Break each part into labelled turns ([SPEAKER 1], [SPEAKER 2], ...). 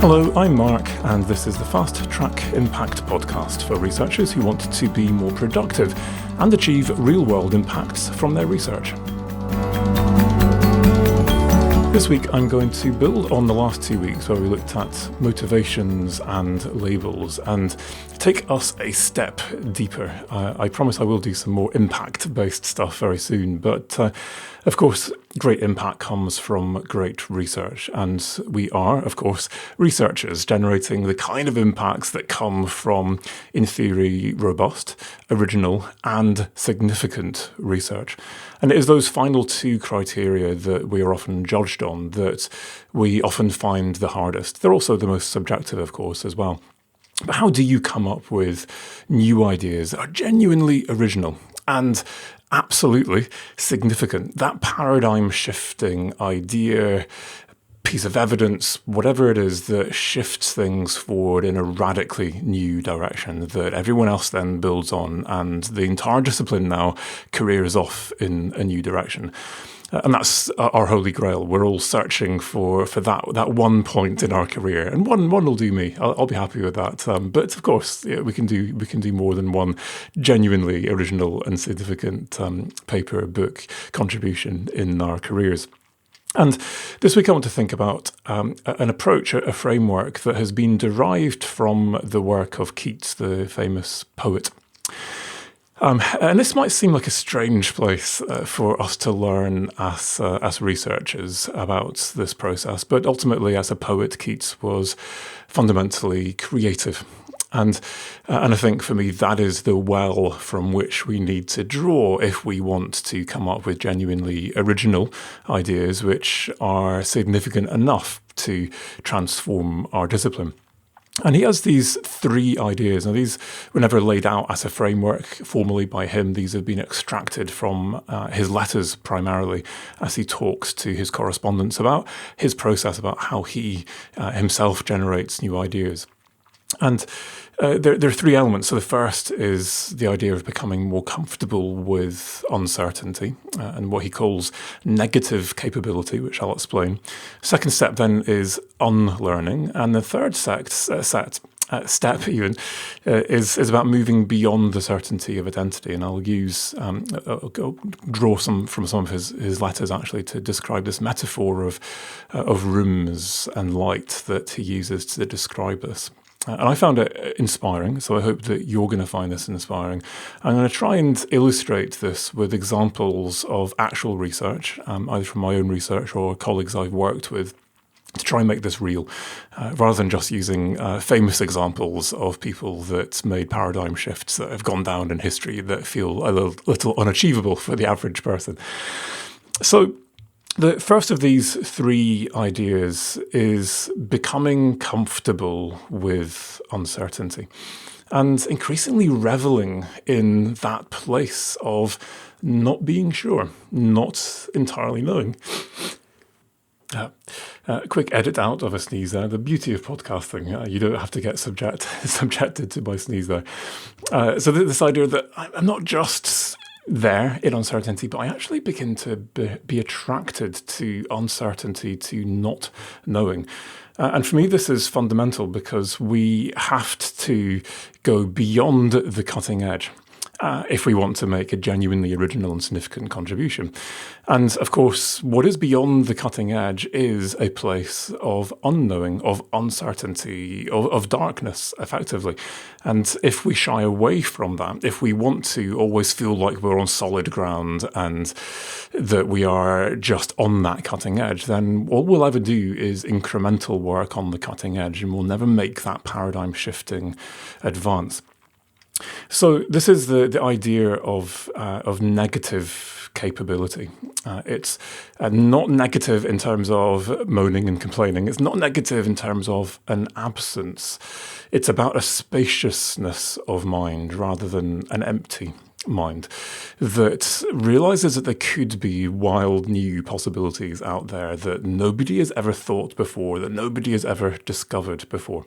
[SPEAKER 1] Hello, I'm Mark, and this is the Fast Track Impact podcast for researchers who want to be more productive and achieve real-world impacts from their research. This week I'm going to build on the last 2 weeks where we looked at motivations and labels and take us a step deeper. I promise I will do some more impact-based stuff very soon, but of course, great impact comes from great research, and we are, of course, researchers generating the kind of impacts that come from, in theory, robust, original, and significant research. And it is those final two criteria that we are often judged on that we often find the hardest. They're also the most subjective, of course, as well. But how do you come up with new ideas that are genuinely original and absolutely significant? That paradigm-shifting idea, piece of evidence, whatever it is that shifts things forward in a radically new direction that everyone else then builds on, and the entire discipline now careers off in a new direction. And that's our holy grail. We're all searching for that one point in our career, and one will do me. I'll be happy with that. But of course, we can do more than one genuinely original and significant paper, book contribution in our careers. And this week I want to think about an approach, a framework that has been derived from the work of Keats, the famous poet. And this might seem like a strange place for us to learn as researchers about this process, but ultimately, as a poet, Keats was fundamentally creative. And I think for me, that is the well from which we need to draw if we want to come up with genuinely original ideas which are significant enough to transform our discipline. And he has these three ideas. Now, these were never laid out as a framework formally by him. These have been extracted from his letters primarily as he talks to his correspondents about his process, about how he himself generates new ideas. And there are three elements. So the first is the idea of becoming more comfortable with uncertainty and what he calls negative capability, which I'll explain. Second step then is unlearning. And the third step even is about moving beyond the certainty of identity. And I'll draw from some of his letters actually to describe this metaphor of rooms and light that he uses to describe this. And I found it inspiring, so I hope that you're going to find this inspiring. I'm going to try and illustrate this with examples of actual research, either from my own research or colleagues I've worked with, to try and make this real, rather than just using famous examples of people that made paradigm shifts that have gone down in history that feel a little unachievable for the average person. So, the first of these three ideas is becoming comfortable with uncertainty and increasingly reveling in that place of not being sure, not entirely knowing. Quick edit out of a sneeze there. The beauty of podcasting, you don't have to get subjected to my sneeze there. So this idea that I'm not just there in uncertainty, but I actually begin to be attracted to uncertainty, to not knowing. And for me, this is fundamental because we have to go beyond the cutting edge if we want to make a genuinely original and significant contribution. And of course, what is beyond the cutting edge is a place of unknowing, of uncertainty, of darkness, effectively. And if we shy away from that, if we want to always feel like we're on solid ground and that we are just on that cutting edge, then all we'll ever do is incremental work on the cutting edge, and we'll never make that paradigm-shifting advance. So this is the idea of negative capability. It's not negative in terms of moaning and complaining. It's not negative in terms of an absence. It's about a spaciousness of mind rather than an empty mind that realizes that there could be wild new possibilities out there that nobody has ever thought before, that nobody has ever discovered before.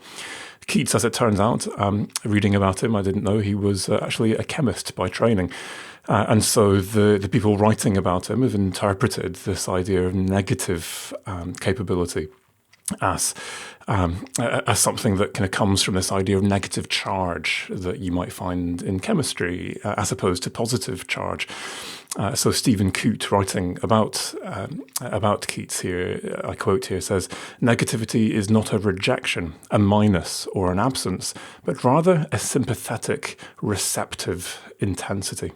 [SPEAKER 1] Keats, as it turns out, reading about him, I didn't know he was actually a chemist by training. And so the people writing about him have interpreted this idea of negative capability as as something that kind of comes from this idea of negative charge that you might find in chemistry, as opposed to positive charge. So Stephen Coote, writing about Keats here, I quote here, says, "Negativity is not a rejection, a minus, or an absence, but rather a sympathetic, receptive intensity."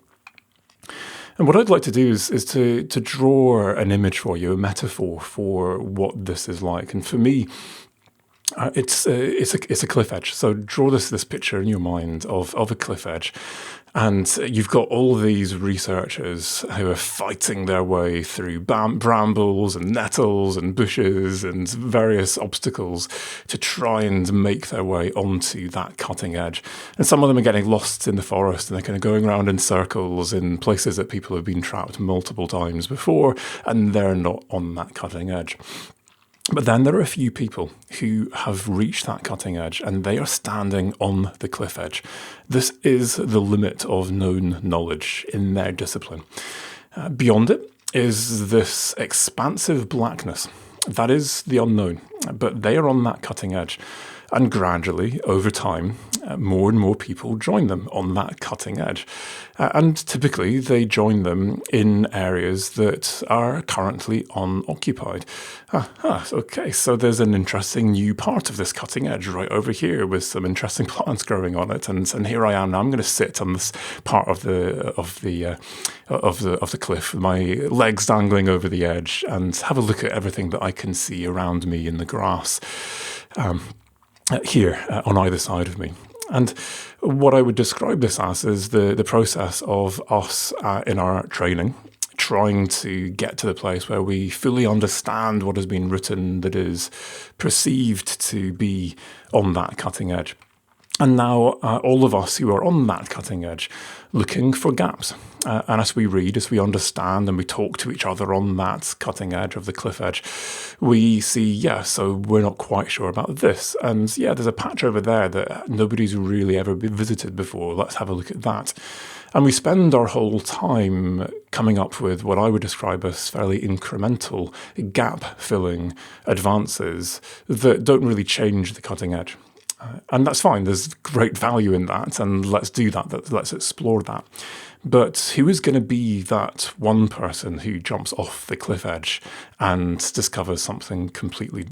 [SPEAKER 1] And what I'd like to do is to draw an image for you, a metaphor for what this is like. And for me, it's a cliff edge. So draw this picture in your mind of a cliff edge, and you've got all these researchers who are fighting their way through brambles and nettles and bushes and various obstacles to try and make their way onto that cutting edge. And some of them are getting lost in the forest, and they're kind of going around in circles in places that people have been trapped multiple times before, and they're not on that cutting edge. But then there are a few people who have reached that cutting edge, and they are standing on the cliff edge. This is the limit of known knowledge in their discipline. Beyond it is this expansive blackness. That is the unknown, but they are on that cutting edge. And gradually, over time, more and more people join them on that cutting edge. And typically, they join them in areas that are currently unoccupied. Okay, so there's an interesting new part of this cutting edge right over here with some interesting plants growing on it. And here I am now. I'm going to sit on this part of the cliff, with my legs dangling over the edge, and have a look at everything that I can see around me in the grass. Here on either side of me. And what I would describe this as is the process of us in our training, trying to get to the place where we fully understand what has been written that is perceived to be on that cutting edge. And now all of us who are on that cutting edge looking for gaps. And as we read, as we understand, and we talk to each other on that cutting edge of the cliff edge, we see, so we're not quite sure about this. And there's a patch over there that nobody's really ever been visited before. Let's have a look at that. And we spend our whole time coming up with what I would describe as fairly incremental, gap-filling advances that don't really change the cutting edge. And that's fine. There's great value in that, and let's do that. Let's explore that. But who is going to be that one person who jumps off the cliff edge and discovers something completely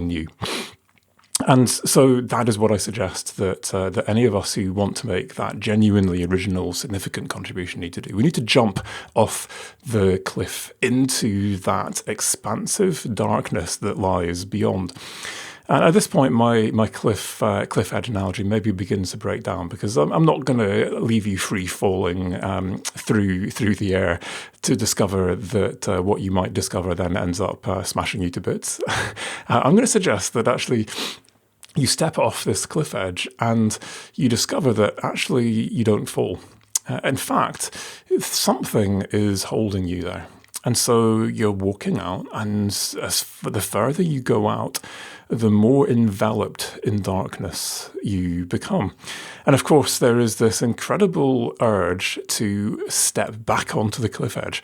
[SPEAKER 1] new? And so that is what I suggest that any of us who want to make that genuinely original, significant contribution need to do. We need to jump off the cliff into that expansive darkness that lies beyond. And at this point, my cliff edge analogy maybe begins to break down, because I'm not going to leave you free falling through the air to discover that what you might discover then ends up smashing you to bits. I'm going to suggest that actually you step off this cliff edge and you discover that actually you don't fall. In fact, something is holding you there. And so you're walking out, and the further you go out, the more enveloped in darkness you become. And of course, there is this incredible urge to step back onto the cliff edge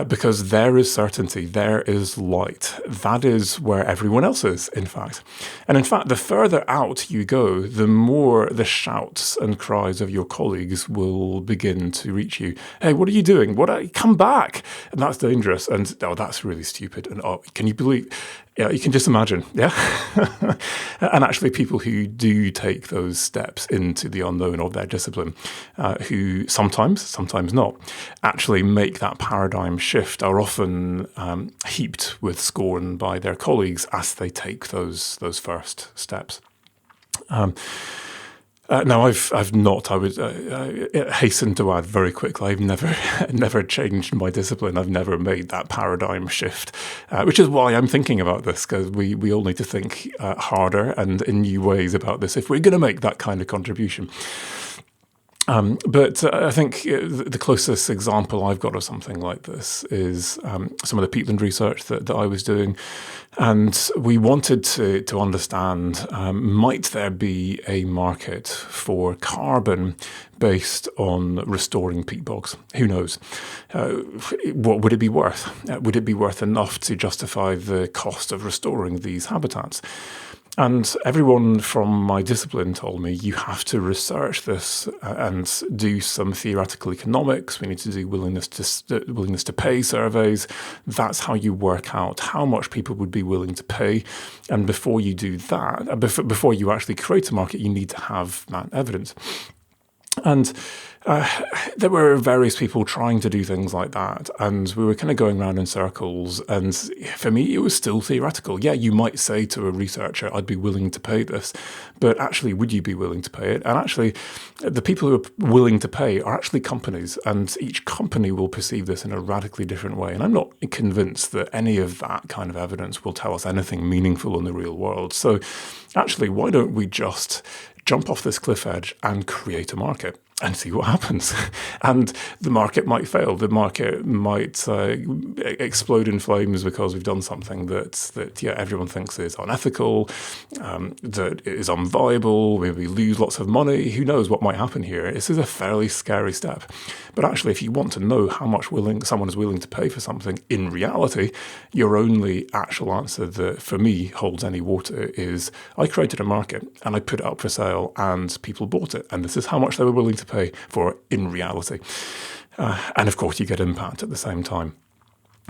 [SPEAKER 1] because there is certainty, there is light. That is where everyone else is, in fact. And in fact, the further out you go, the more the shouts and cries of your colleagues will begin to reach you. Hey, what are you doing? Come back. And that's dangerous. And that's really stupid. And can you believe? Yeah, you can just imagine, yeah? And actually people who do take those steps into the unknown of their discipline, who sometimes not, actually make that paradigm shift, are often heaped with scorn by their colleagues as they take those first steps. No, I've not. I would hasten to add very quickly, I've never changed my discipline. I've never made that paradigm shift, which is why I'm thinking about this, because we all need to think harder and in new ways about this if we're going to make that kind of contribution. But I think the closest example I've got of something like this is some of the peatland research that I was doing. And we wanted to understand, might there be a market for carbon based on restoring peat bogs? Who knows? What would it be worth? Would it be worth enough to justify the cost of restoring these habitats? And everyone from my discipline told me, you have to research this and do some theoretical economics. We need to do willingness to pay surveys. That's how you work out how much people would be willing to pay. And before you do that, before you actually create a market, you need to have that evidence. And there were various people trying to do things like that, and we were kind of going around in circles. And for me, it was still theoretical. Yeah, you might say to a researcher, I'd be willing to pay this, but actually, would you be willing to pay it? And actually, the people who are willing to pay are actually companies, and each company will perceive this in a radically different way. And I'm not convinced that any of that kind of evidence will tell us anything meaningful in the real world. So actually, why don't we just jump off this cliff edge and create a market and see what happens? And the market might fail. The market might explode in flames because we've done something that everyone thinks is unethical, that is unviable. Maybe we lose lots of money. Who knows what might happen here? This is a fairly scary step. But actually, if you want to know how much someone is willing to pay for something in reality, your only actual answer that, for me, holds any water is I created a market and I put it up for sale and people bought it. And this is how much they were willing to pay for it in reality. And of course, you get impact at the same time.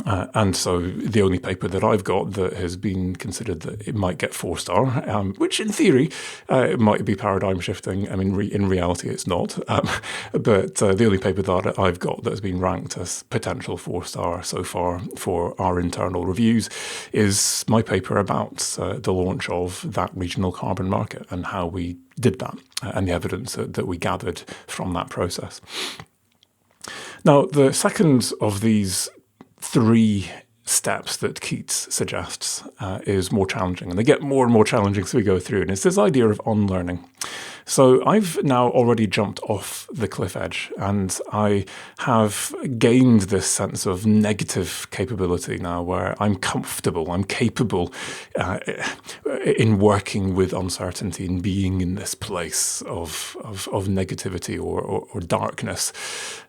[SPEAKER 1] And so the only paper that I've got that has been considered that it might get 4-star, which in theory it might be paradigm shifting. I mean, in reality, it's not. But the only paper that I've got that has been ranked as potential 4-star so far for our internal reviews is my paper about the launch of that regional carbon market and how we did that and the evidence that we gathered from that process. Now, the second of these 3 steps that Keats suggests is more challenging, and they get more and more challenging as we go through, and it's this idea of unlearning. So I've now already jumped off the cliff edge, and I have gained this sense of negative capability now where I'm comfortable, I'm capable in working with uncertainty and being in this place of negativity or darkness.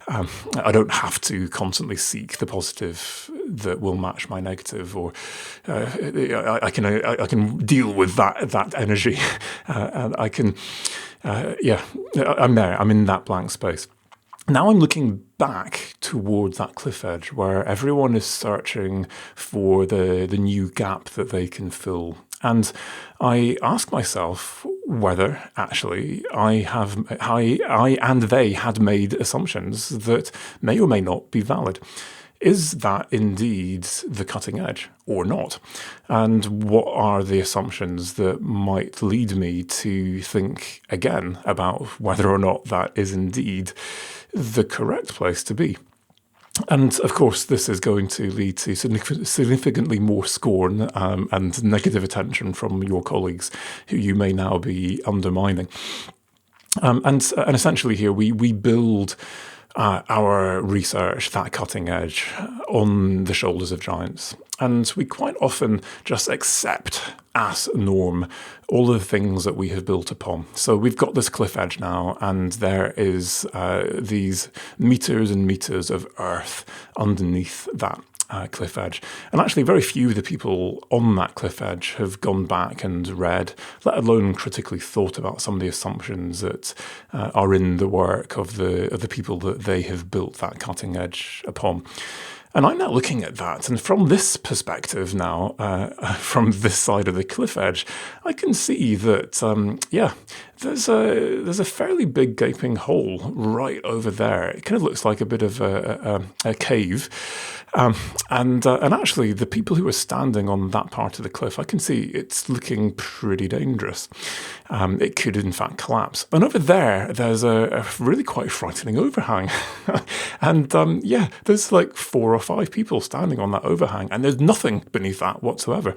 [SPEAKER 1] I don't have to constantly seek the positive that will match my negative, or I can deal with that energy, and I can. I'm there. I'm in that blank space. Now I'm looking back towards that cliff edge where everyone is searching for the new gap that they can fill. And I ask myself whether actually I and they had made assumptions that may or may not be valid. Is that indeed the cutting edge or not? And what are the assumptions that might lead me to think again about whether or not that is indeed the correct place to be? And of course, this is going to lead to significantly more scorn and negative attention from your colleagues who you may now be undermining. And essentially here, we build our research, that cutting edge, on the shoulders of giants. And we quite often just accept as norm all of the things that we have built upon. So we've got this cliff edge now, and there is these meters and meters of earth underneath that cliff edge. And actually very few of the people on that cliff edge have gone back and read, let alone critically thought about some of the assumptions that are in the work of the people that they have built that cutting edge upon. And I'm now looking at that, and from this perspective now, from this side of the cliff edge, I can see that, there's a fairly big gaping hole right over there. It kind of looks like a bit of a cave. And actually, the people who are standing on that part of the cliff, I can see it's looking pretty dangerous. It could, in fact, collapse. And over there, there's a really quite frightening overhang. And there's like 4 or 5 people standing on that overhang, and there's nothing beneath that whatsoever.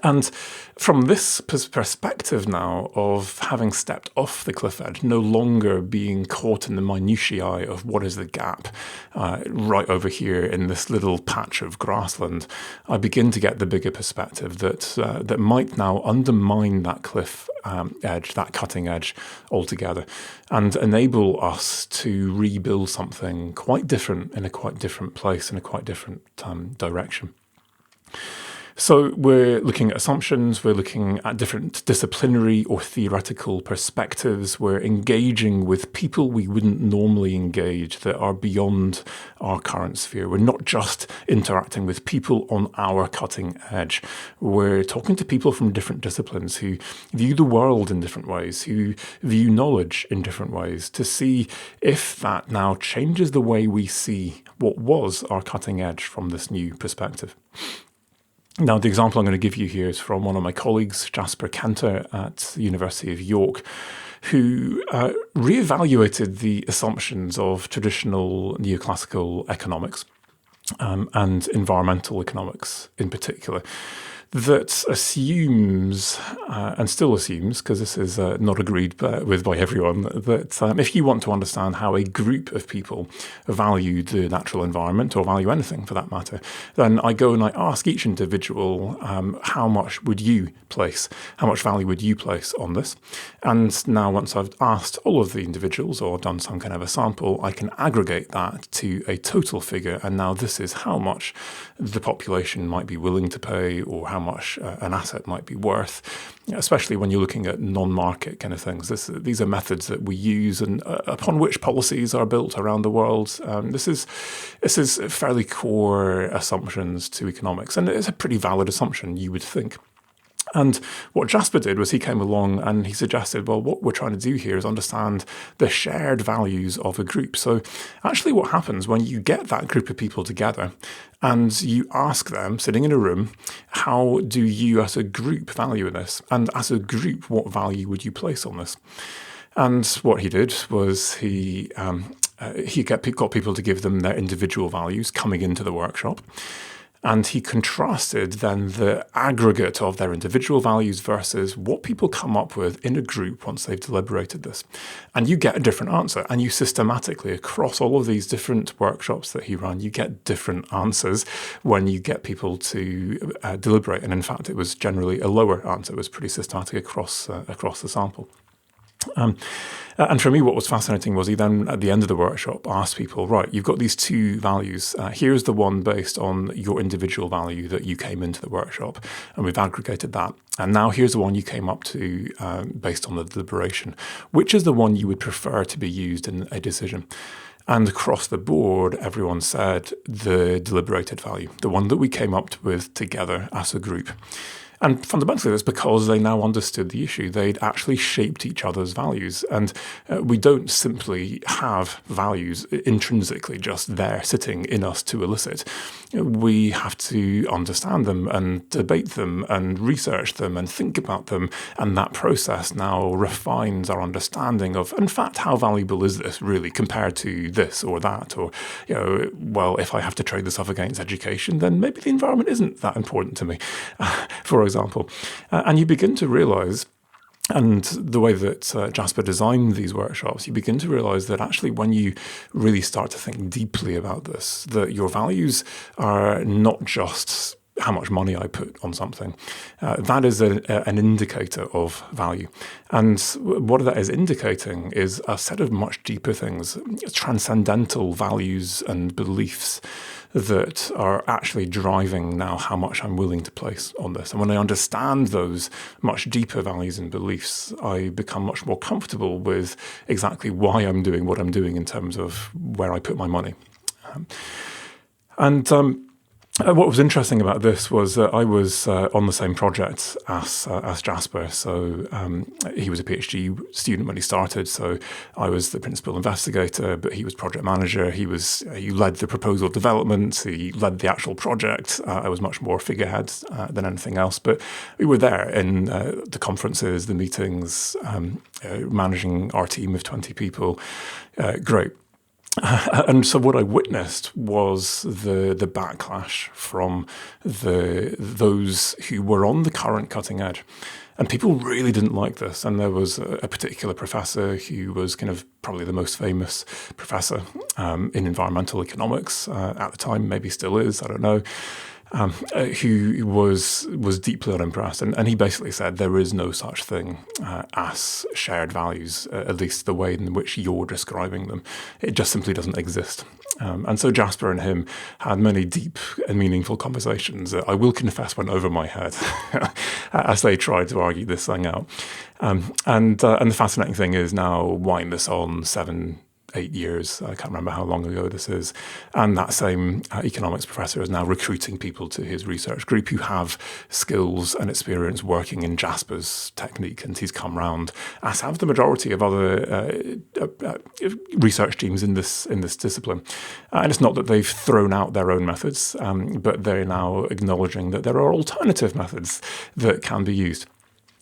[SPEAKER 1] And from this perspective now of having stepped off the cliff edge, no longer being caught in the minutiae of what is the gap right over here in this little patch of grassland, I begin to get the bigger perspective that might now undermine that cliff edge, that cutting edge altogether, and enable us to rebuild something quite different in a quite different place, in a quite different direction. So we're looking at assumptions, we're looking at different disciplinary or theoretical perspectives, we're engaging with people we wouldn't normally engage that are beyond our current sphere. We're not just interacting with people on our cutting edge. We're talking to people from different disciplines who view the world in different ways, who view knowledge in different ways, to see if that now changes the way we see what was our cutting edge from this new perspective. Now, the example I'm going to give you here is from one of my colleagues, Jasper Cantor at the University of York, who reevaluated the assumptions of traditional neoclassical economics and environmental economics in particular, that assumes, and still assumes, because this is not agreed with by everyone, that if you want to understand how a group of people value the natural environment, or value anything for that matter, then I go and I ask each individual, how much value would you place on this? And now once I've asked all of the individuals, or done some kind of a sample, I can aggregate that to a total figure, and now this is how much the population might be willing to pay, or how much an asset might be worth, especially when you're looking at non-market kind of things. These are methods that we use and upon which policies are built around the world. This is fairly core assumptions to economics, and it's a pretty valid assumption, you would think. And what Jasper did was he came along and he suggested, well, what we're trying to do here is understand the shared values of a group. So actually what happens when you get that group of people together and you ask them, sitting in a room, how do you as a group value this? And as a group, what value would you place on this? And what he did was he got people to give them their individual values coming into the workshop. And he contrasted then the aggregate of their individual values versus what people come up with in a group once they've deliberated this. And you get a different answer. And you systematically, across all of these different workshops that he ran, you get different answers when you get people to deliberate. And in fact, it was generally a lower answer. It was pretty systematic across the sample. And for me, what was fascinating was he then, at the end of the workshop, asked people, right, you've got these two values. Here's the one based on your individual value that you came into the workshop, and we've aggregated that. And now here's the one you came up to based on the deliberation. Which is the one you would prefer to be used in a decision? And across the board, everyone said the deliberated value, the one that we came up with together as a group. And fundamentally, that's because they now understood the issue. They'd actually shaped each other's values. And we don't simply have values intrinsically just there sitting in us to elicit. We have to understand them and debate them and research them and think about them. And that process now refines our understanding of, in fact, how valuable is this really compared to this or that? Or, well, if I have to trade this off against education, then maybe the environment isn't that important to me. For example. And you begin to realize, and the way that Jasper designed these workshops, you begin to realize that actually when you really start to think deeply about this, that your values are not just how much money I put on something. That is an indicator of value. And what that is indicating is a set of much deeper things, transcendental values and beliefs that are actually driving now how much I'm willing to place on this. And when I understand those much deeper values and beliefs, I become much more comfortable with exactly why I'm doing what I'm doing in terms of where I put my money. What was interesting about this was that I was on the same project as Jasper. So he was a PhD student when he started. So I was the principal investigator, but he was project manager. He led the proposal development. He led the actual project. I was much more figurehead than anything else. But we were there in the conferences, the meetings, managing our team of 20 people. Great. And so what I witnessed was the backlash from those who were on the current cutting edge. And people really didn't like this. And there was a particular professor who was kind of probably the most famous professor in environmental economics at the time, maybe still is, I don't know, who was deeply unimpressed. And he basically said there is no such thing as shared values, at least the way in which you're describing them. It just simply doesn't exist. And so Jasper and him had many deep and meaningful conversations that I will confess went over my head as they tried to argue this thing out. And the fascinating thing is now, wind this on 7-8 years, I can't remember how long ago this is, and that same economics professor is now recruiting people to his research group who have skills and experience working in Jasper's technique, and he's come round, as have the majority of other research teams in this discipline. And it's not that they've thrown out their own methods, but they're now acknowledging that there are alternative methods that can be used.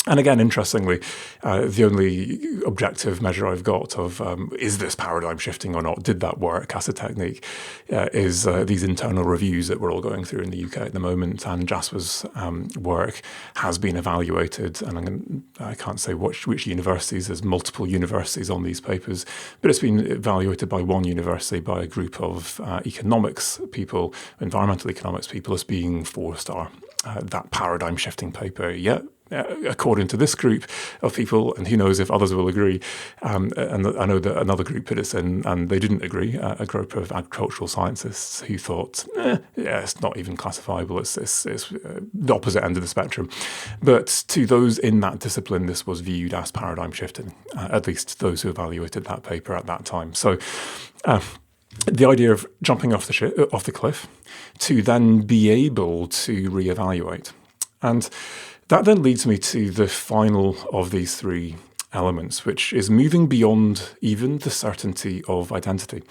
[SPEAKER 1] And again, interestingly, the only objective measure I've got of is this paradigm shifting or not, did that work as a technique, is these internal reviews that we're all going through in the UK at the moment. And Jasper's work has been evaluated, and I can't say which universities, there's multiple universities on these papers, but it's been evaluated by one university, by a group of economics people, environmental economics people, as being 4-star. That paradigm shifting paper, according to this group of people, and who knows if others will agree, and I know that another group put it in and they didn't agree, a group of agricultural scientists who thought, it's not even classifiable, it's the opposite end of the spectrum. But to those in that discipline, this was viewed as paradigm shifting, at least those who evaluated that paper at that time. So the idea of jumping off the cliff to then be able to reevaluate. And that then leads me to the final of these three elements, which is moving beyond even the certainty of identity.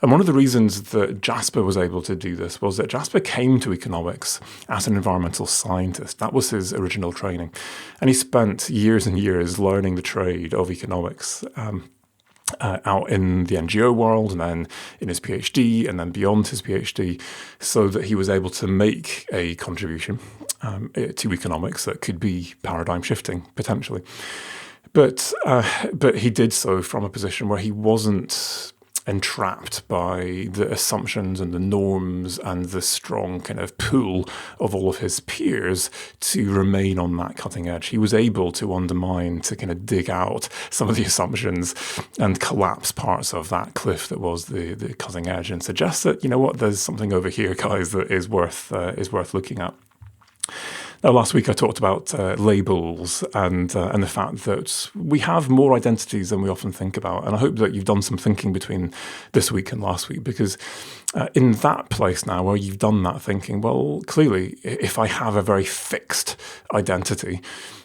[SPEAKER 1] And one of the reasons that Jasper was able to do this was that Jasper came to economics as an environmental scientist. That was his original training. And he spent years and years learning the trade of economics, out in the NGO world, and then in his PhD, and then beyond his PhD, so that he was able to make a contribution to economics that could be paradigm shifting, potentially. But he did so from a position where he wasn't entrapped by the assumptions and the norms and the strong kind of pull of all of his peers to remain on that cutting edge. He was able to undermine, to kind of dig out some of the assumptions and collapse parts of that cliff that was the cutting edge, and suggest that, you know what, there's something over here, guys, that is worth looking at. Now, last week I talked about labels and the fact that we have more identities than we often think about. And I hope that you've done some thinking between this week and last week, because in that place now where you've done that thinking, well, clearly, if I have a very fixed identity,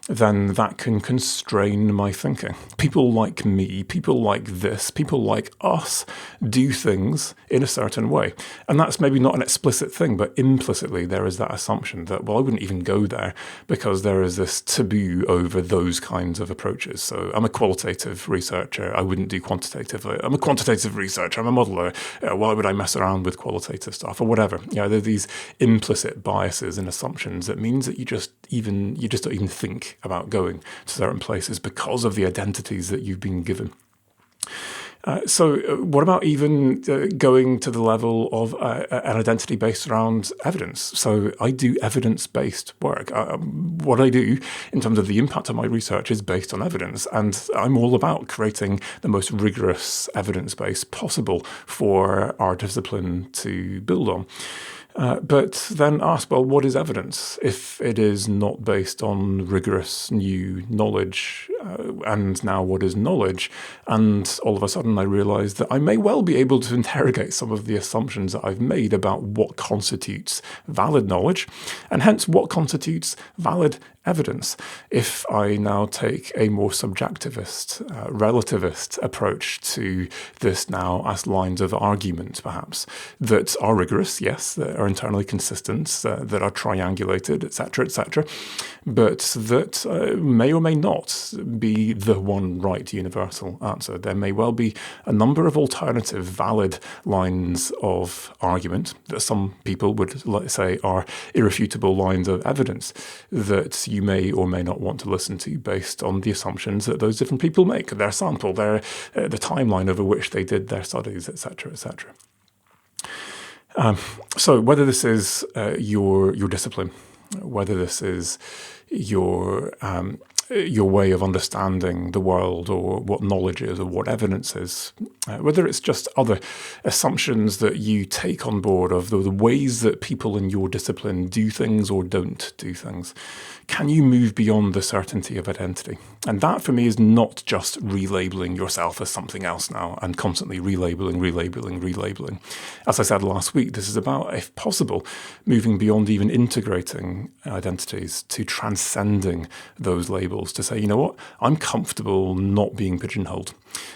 [SPEAKER 1] then that can constrain my thinking. People like me, people like this, people like us do things in a certain way. And that's maybe not an explicit thing, but implicitly there is that assumption that, well, I wouldn't even go there because there is this taboo over those kinds of approaches. So I'm a qualitative researcher, I wouldn't do quantitative. I'm a quantitative researcher, I'm a modeler. Why would I mess around with qualitative stuff or whatever? You know, there are these implicit biases and assumptions that means that you just don't even think about going to certain places because of the identities that you've been given. So what about even going to the level of an identity based around evidence? So I do evidence-based work. What I do in terms of the impact of my research is based on evidence, and I'm all about creating the most rigorous evidence base possible for our discipline to build on. But then ask, well, what is evidence if it is not based on rigorous new knowledge? And now what is knowledge? And all of a sudden I realised that I may well be able to interrogate some of the assumptions that I've made about what constitutes valid knowledge, and hence what constitutes valid evidence, if I now take a more subjectivist, relativist approach to this now as lines of argument, perhaps, that are rigorous, yes, that are internally consistent, that are triangulated, etc., but that may or may not be the one right universal answer. There may well be a number of alternative valid lines of argument that some people would say are irrefutable lines of evidence that you may or may not want to listen to based on the assumptions that those different people make, their sample, the timeline over which they did their studies, etc., etc. So whether this is your discipline, whether this is your way of understanding the world, or what knowledge is, or what evidence is, whether it's just other assumptions that you take on board of the ways that people in your discipline do things or don't do things, can you move beyond the certainty of identity? And that for me is not just relabeling yourself as something else now and constantly relabeling. As I said last week, this is about, if possible, moving beyond even integrating identities to transcending those labels, to say, you know what, I'm comfortable not being pigeonholed.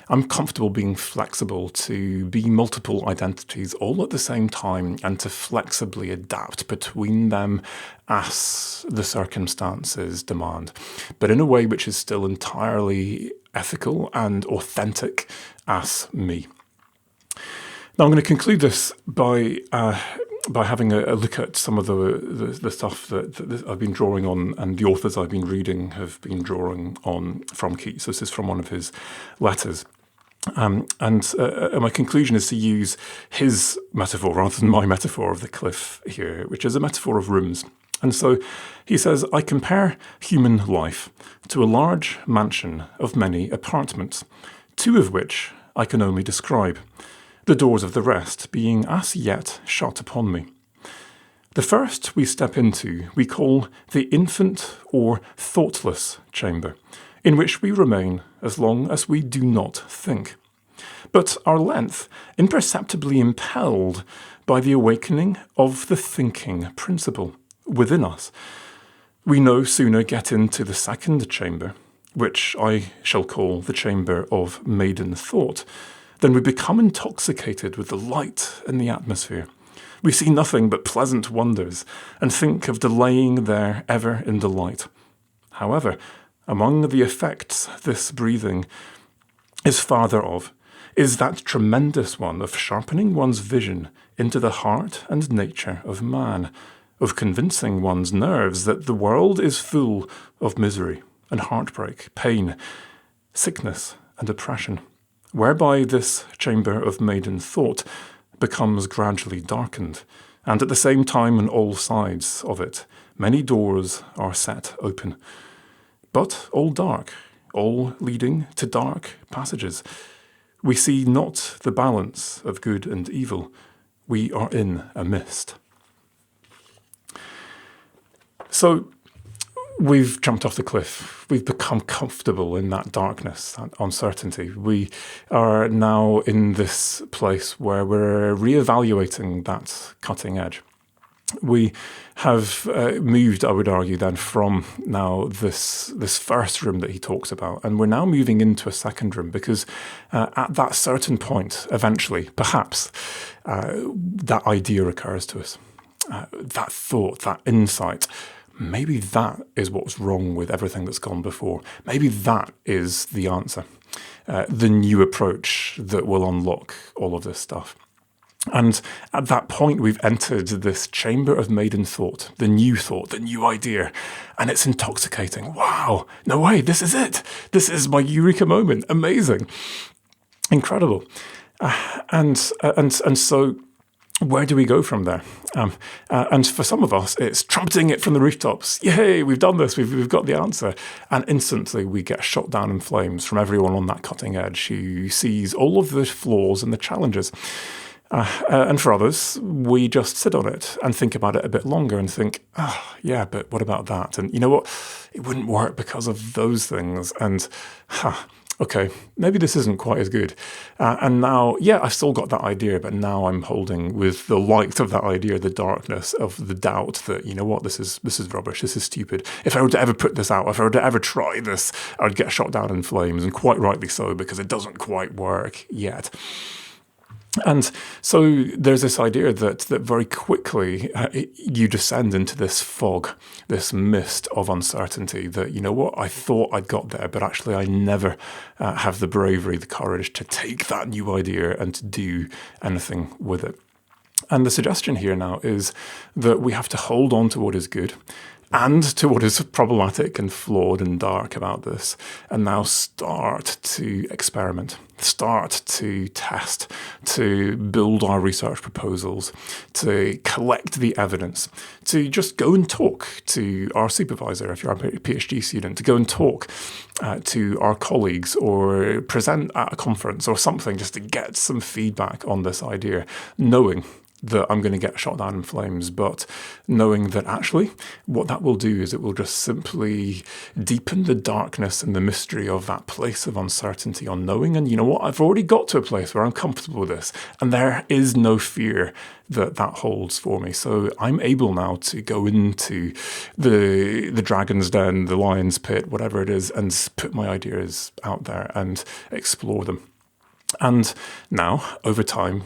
[SPEAKER 1] I'm comfortable being flexible to be multiple identities all at the same time and to flexibly adapt between them as the circumstances demand, but in a way which is still entirely ethical and authentic as me. Now I'm going to conclude this by having a look at some of the stuff that I've been drawing on, and the authors I've been reading have been drawing on from Keats. This is from one of his letters. And my conclusion is to use his metaphor rather than my metaphor of the cliff here, which is a metaphor of rooms. And so he says, I compare human life to a large mansion of many apartments, two of which I can only describe, the doors of the rest being as yet shut upon me. The first we step into we call the infant or thoughtless chamber, in which we remain as long as we do not think, but our length imperceptibly impelled by the awakening of the thinking principle within us. We no sooner get into the second chamber, which I shall call the chamber of maiden thought, than we become intoxicated with the light and the atmosphere. We see nothing but pleasant wonders and think of delaying there ever in delight. However, among the effects this breathing is farther of, is that tremendous one of sharpening one's vision into the heart and nature of man, of convincing one's nerves that the world is full of misery and heartbreak, pain, sickness and oppression, whereby this chamber of maiden thought becomes gradually darkened, and at the same time on all sides of it many doors are set open, but all dark, all leading to dark passages. We see not the balance of good and evil. We are in a mist. So we've jumped off the cliff. We've become comfortable in that darkness, that uncertainty. We are now in this place where we're reevaluating that cutting edge. We have moved, I would argue, then from now this first room that he talks about, and we're now moving into a second room because at that certain point, eventually, perhaps, that idea occurs to us, that thought, that insight. Maybe that is what's wrong with everything that's gone before. Maybe that is the answer, the new approach that will unlock all of this stuff. And at that point, we've entered this chamber of maiden thought, the new idea, and it's intoxicating. Wow, no way, this is it. This is my eureka moment. Amazing, incredible. And so where do we go from there? And for some of us, it's trumpeting it from the rooftops. Yay, we've done this, we've got the answer. And instantly we get shot down in flames from everyone on that cutting edge who sees all of the flaws and the challenges. And for others, we just sit on it and think about it a bit longer and think, yeah, but what about that? And you know what? It wouldn't work because of those things. And okay, maybe this isn't quite as good. And now, yeah, I've still got that idea, but now I'm holding with the light of that idea, the darkness of the doubt that, you know what, this is rubbish, this is stupid. If I were to ever put this out, if I were to ever try this, I'd get shot down in flames, and quite rightly so, because it doesn't quite work yet. And so there's this idea that very quickly you descend into this fog, this mist of uncertainty that, you know what, I thought I'd got there, but actually I never have the bravery, the courage to take that new idea and to do anything with it. And the suggestion here now is that we have to hold on to what is good and to what is problematic and flawed and dark about this, and now start to experiment, start to test, to build our research proposals, to collect the evidence, to just go and talk to our supervisor if you're a PhD student, to go and talk to our colleagues or present at a conference or something, just to get some feedback on this idea, knowing that I'm going to get shot down in flames, but knowing that actually what that will do is it will just simply deepen the darkness and the mystery of that place of uncertainty, unknowing. And you know what? I've already got to a place where I'm comfortable with this, and there is no fear that holds for me. So I'm able now to go into the dragon's den, the lion's pit, whatever it is, and put my ideas out there and explore them. And now, over time,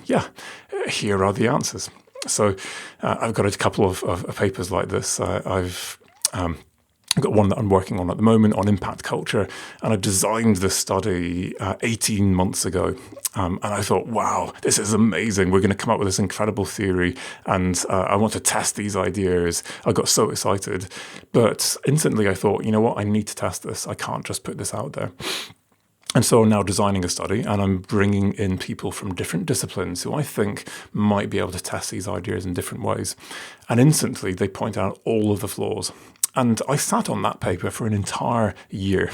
[SPEAKER 1] here are the answers. So I've got a couple of papers like this. I've got one that I'm working on at the moment on impact culture, and I designed this study 18 months ago. And I thought, wow, this is amazing. We're going to come up with this incredible theory, and I want to test these ideas. I got so excited. But instantly I thought, you know what, I need to test this. I can't just put this out there. And so I'm now designing a study, and I'm bringing in people from different disciplines who I think might be able to test these ideas in different ways. And instantly they point out all of the flaws. And I sat on that paper for an entire year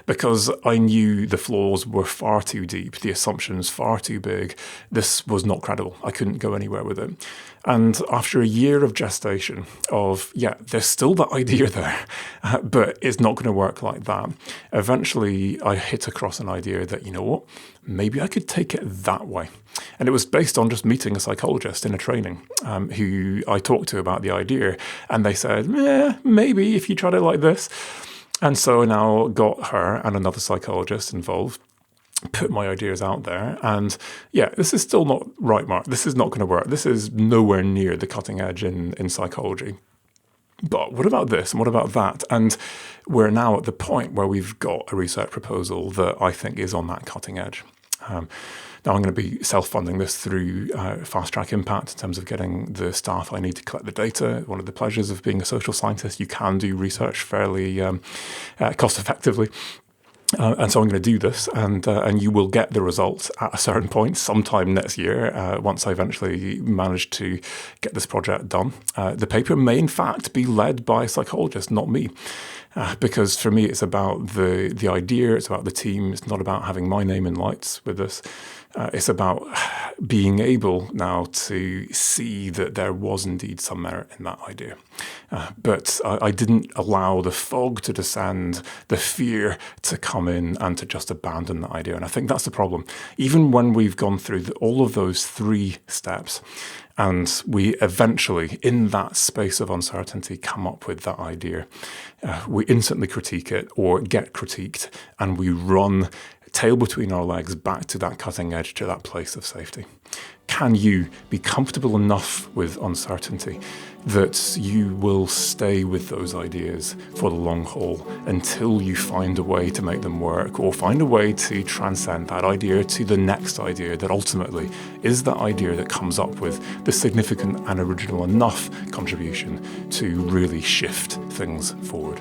[SPEAKER 1] because I knew the flaws were far too deep, the assumptions far too big. This was not credible. I couldn't go anywhere with it. And after a year of gestation of, there's still that idea there, but it's not going to work like that. Eventually, I hit across an idea that, you know what, maybe I could take it that way. And it was based on just meeting a psychologist in a training who I talked to about the idea. And they said, maybe if you tried it like this. And so I now got her and another psychologist involved, put my ideas out there, and this is still not right, Mark. This is not going to work. This is nowhere near the cutting edge in psychology. But what about this and what about that? And we're now at the point where we've got a research proposal that I think is on that cutting edge. Now I'm going to be self-funding this through Fast Track Impact in terms of getting the staff I need to collect the data. One of the pleasures of being a social scientist, you can do research fairly cost-effectively. And so I'm going to do this, and you will get the results at a certain point sometime next year once I eventually manage to get this project done. The paper may in fact be led by a psychologist, not me. Because for me, it's about the idea, it's about the team, it's not about having my name in lights with this. It's about being able now to see that there was indeed some merit in that idea. But I didn't allow the fog to descend, the fear to come in and to just abandon that idea. And I think that's the problem. Even when we've gone through all of those 3 steps, and we eventually, in that space of uncertainty, come up with that idea, we instantly critique it or get critiqued, and we run tail between our legs back to that cutting edge, to that place of safety. Can you be comfortable enough with uncertainty that you will stay with those ideas for the long haul until you find a way to make them work, or find a way to transcend that idea to the next idea that ultimately is that idea that comes up with the significant and original enough contribution to really shift things forward?